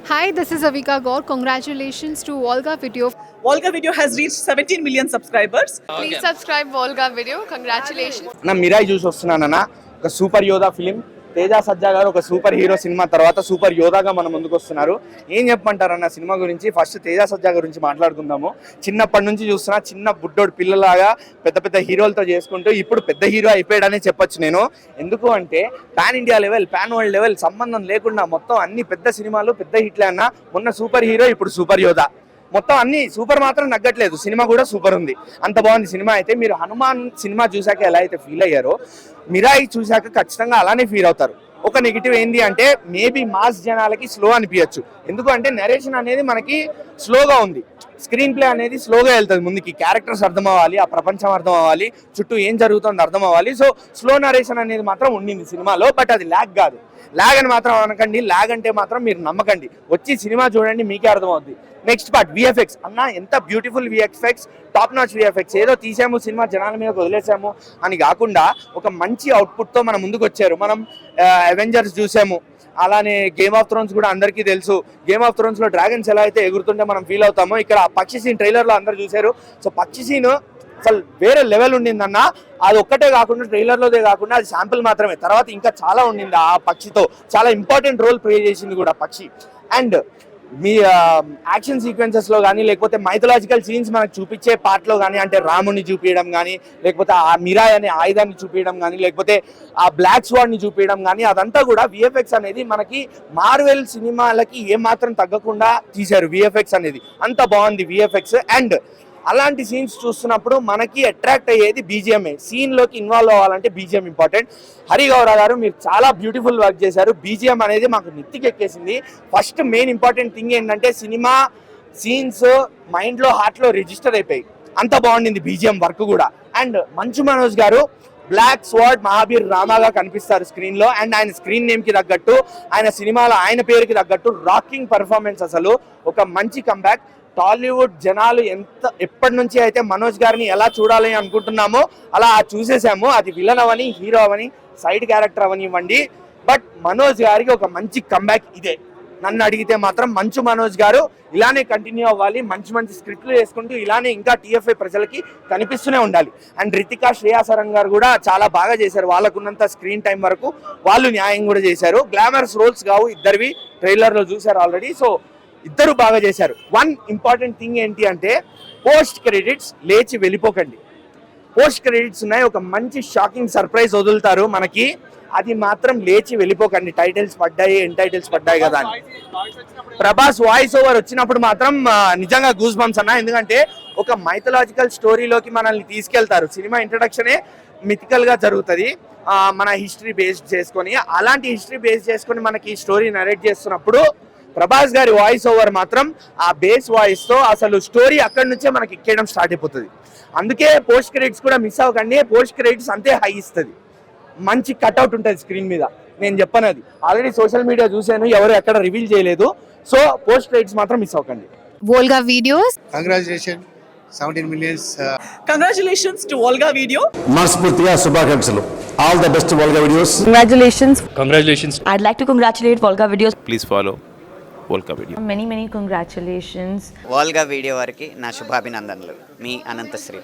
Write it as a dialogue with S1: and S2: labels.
S1: Hi, this is Avika Gaur. Congratulations to Volga Video.
S2: Volga Video has reached 17 million subscribers.
S1: Please subscribe Volga Video. Congratulations.
S3: నా మిరాయి చూసి వస్తున్నానన్న ఒక super యోధా film. Teja సజ్జా గారు ఒక super hero cinema తర్వాత super యోధాగా మన ముందుకు వస్తున్నారు. ఏం చెప్పమంటారన్న సినిమా గురించి? ఫస్ట్ తేజ సజ్జా గురించి మాట్లాడుకుందాము. చిన్నప్పటి నుంచి చూస్తున్నా, చిన్న బుడ్డోడు పిల్లలాగా పెద్ద పెద్ద హీరోలతో చేసుకుంటూ ఇప్పుడు పెద్ద హీరో అయిపోయాడనే చెప్పొచ్చు నేను. ఎందుకు అంటే pan India level, pan world level సంబంధం లేకుండా మొత్తం అన్ని పెద్ద సినిమాలు పెద్ద హిట్లే అన్న. మొన్న సూపర్ హీరో, ఇప్పుడు సూపర్ యోధా. మొత్తం అన్ని సూపర్ మాత్రం నగ్గట్లేదు, సినిమా కూడా సూపర్ ఉంది. అంత బాగుంది సినిమా. అయితే మీరు హనుమాన్ సినిమా చూసాక ఎలా అయితే ఫీల్ అయ్యారో, మిరాయి చూసాక ఖచ్చితంగా అలానే ఫీల్ అవుతారు. ఒక నెగిటివ్ ఏంటి అంటే మేబీ మాస్ జనాలకి స్లో అనిపించచ్చు. ఎందుకు అంటే నరేషన్ అనేది మనకి స్లోగా ఉంది, స్క్రీన్ ప్లే అనేది స్లోగా వెళ్తుంది ముందుకి. క్యారెక్టర్స్ అర్థం అవ్వాలి, ఆ ప్రపంచం అర్థం అవ్వాలి, చుట్టూ ఏం జరుగుతుందో అర్థం అవ్వాలి. సో స్లో నరేషన్ అనేది మాత్రం ఉండింది సినిమాలో. బట్ అది ల్యాగ్ కాదు. ల్యాగ్ అని మాత్రం అనకండి, ల్యాగ్ అంటే మాత్రం మీరు నమ్మకండి. వచ్చి సినిమా చూడండి, మీకే అర్థమవుద్ది. నెక్స్ట్ పార్ట్ విఎఫ్ఎక్స్ అన్న, ఎంత beautiful VFX, top notch VFX. ఏదో తీసాము సినిమా జనాల మీద వదిలేసాము అని కాకుండా ఒక మంచి అవుట్పుట్తో మన ముందుకు వచ్చారు. మనం అవెంజర్స్ చూసాము, అలానే గేమ్ ఆఫ్ థ్రోన్స్ కూడా అందరికీ తెలుసు. గేమ్ ఆఫ్ థ్రోన్స్ లో డ్రాగన్స్ ఎలా అయితే ఎగురుతుంటే మనం ఫీల్ అవుతామో, ఇక్కడ పక్షి సీన్ ట్రైలర్ లో అందరు చూశారు. సో పక్షి సీన్ అసలు వేరే లెవెల్ ఉండిందన్న. అది ఒక్కటే కాకుండా ట్రైలర్లోదే కాకుండా అది శాంపుల్ మాత్రమే, తర్వాత ఇంకా చాలా ఉండింది. ఆ పక్షితో చాలా ఇంపార్టెంట్ రోల్ ప్లే చేసింది కూడా పక్షి. అండ్ మీ యాక్షన్ సీక్వెన్సెస్ లో కానీ, లేకపోతే మైథలాజికల్ సీన్స్ మనకు చూపించే పార్ట్ లో కానీ, అంటే రాముని చూపించడం కానీ, లేకపోతే ఆ మిరాయ్ అనే ఆయుధాన్ని చూపించడం కానీ, లేకపోతే ఆ బ్లాక్ స్వాడ్ ని చూపించడం కానీ, అదంతా కూడా విఎఫ్ఎక్స్ అనేది మనకి మార్వెల్ సినిమాలకి ఏమాత్రం తగ్గకుండా తీశారు. విఎఫ్ఎక్స్ అనేది అంత బాగుంది విఎఫ్ఎక్స్. అండ్ అలాంటి సీన్స్ చూస్తున్నప్పుడు మనకి అట్రాక్ట్ అయ్యేది బీజిఎంఏ. సీన్లోకి ఇన్వాల్వ్ అవ్వాలంటే బీజిఎం ఇంపార్టెంట్. హరి గౌర గారు మీరు చాలా బ్యూటిఫుల్ వర్క్ చేశారు. బీజిఎం అనేది మాకు నెత్తికి ఎక్కేసింది. ఫస్ట్ మెయిన్ ఇంపార్టెంట్ థింగ్ ఏంటంటే సినిమా సీన్స్ మైండ్లో, హార్ట్లో రిజిస్టర్ అయిపోయి అంత బాగుండింది బీజిఎం వర్క్ కూడా. అండ్ మంచు మనోజ్ గారు బ్లాక్ స్వాడ్ మహాబీర్ రామాగా కనిపిస్తారు స్క్రీన్ లో. అండ్ ఆయన స్క్రీన్ నేమ్ కి తగ్గట్టు, ఆయన సినిమాలో ఆయన పేరుకి తగ్గట్టు రాకింగ్ పర్ఫార్మెన్స్. అసలు ఒక మంచి కంబ్యాక్. టాలీవుడ్ జనాలు ఎప్పటి నుంచి అయితే మనోజ్ గారిని ఎలా చూడాలి అనుకుంటున్నామో అలా చూసేసాము. అది విలన్ అవని, హీరో అవని, సైడ్ క్యారెక్టర్ అవనివ్వండి, బట్ మనోజ్ గారికి ఒక మంచి కంబ్యాక్ ఇదే. నన్ను అడిగితే మాత్రం మంచు మనోజ్ గారు ఇలానే కంటిన్యూ అవ్వాలి, మంచి మంచి స్క్రిప్ట్లు వేసుకుంటూ ఇలానే ఇంకా టీఎఫ్ఐ ప్రజలకి కనిపిస్తూనే ఉండాలి. అండ్ రితికా, శ్రేయా సరన్ గారు కూడా చాలా బాగా చేశారు. వాళ్ళకున్నంత స్క్రీన్ టైం వరకు వాళ్ళు న్యాయం కూడా చేశారు. గ్లామరస్ రోల్స్ కావు ఇద్దరివి, ట్రైలర్లో చూశారు ఆల్రెడీ. సో ఇద్దరు బాగా చేశారు. వన్ ఇంపార్టెంట్ థింగ్ ఏంటి అంటే పోస్ట్ క్రెడిట్స్ లేచి వెళ్ళిపోకండి. పోస్ట్ క్రెడిట్స్ ఉన్నాయి, ఒక మంచి షాకింగ్ సర్ప్రైజ్ వదులుతారు మనకి, అది మాత్రం లేచి వెళ్ళిపోకండి. టైటిల్స్ పడ్డాయి, ఎన్ టైటిల్స్ పడ్డాయి కదా అని. ప్రభాస్ వాయిస్ ఓవర్ వచ్చినప్పుడు మాత్రం నిజంగా గూస్ బంప్స్ అన్న. ఎందుకంటే ఒక మైథలాజికల్ స్టోరీలోకి మనల్ని తీసుకెళ్తారు. సినిమా ఇంట్రడక్షనే మిథికల్ గా జరుగుతుంది, మన హిస్టరీ బేస్ చేసుకొని. అలాంటి హిస్టరీ బేస్ చేసుకొని మనకి ఈ స్టోరీ నరేట్ చేస్తున్నప్పుడు ప్రభాస్ గారి వాయిస్ ఓవర్ మాత్రం ఆ బేస్ వాయిస్ తో అసలు స్టోరీ అక్కడి నుంచే మనకి ఎక్కేయడం స్టార్ట్ అయిపోతుంది. అందుకే పోస్ట్ క్రెడిట్స్ కూడా మిస్ అవ్వకండి. పోస్ట్ క్రెడిట్స్ అంతే హై ఇస్తుంది, మంచి కట్అవుట్ ఉంటుంది స్క్రీన్ మీద. నేను చెప్పను, అది ఆల్రెడీ సోషల్ మీడియా చూశాను, ఎవరు ఎక్కడ రివీల్ చేయలేదు. సో పోస్ట్ క్రెడిట్స్ మాత్రం మిస్ అవ్వకండి.
S1: Volga Videos.
S4: Congratulations, 17 millions.
S2: Congratulations to Volga Video.
S5: మనస్ఫూర్తిగా శుభాకాంక్షలు. All the best Volga Videos.
S6: Congratulations.
S7: I'd like to congratulate Volga Videos.
S6: Please follow Volga Video.
S7: Many congratulations.
S8: Volga video వారికి నా శుభాభినందనలు. మీ అనంత శ్రీరామ్.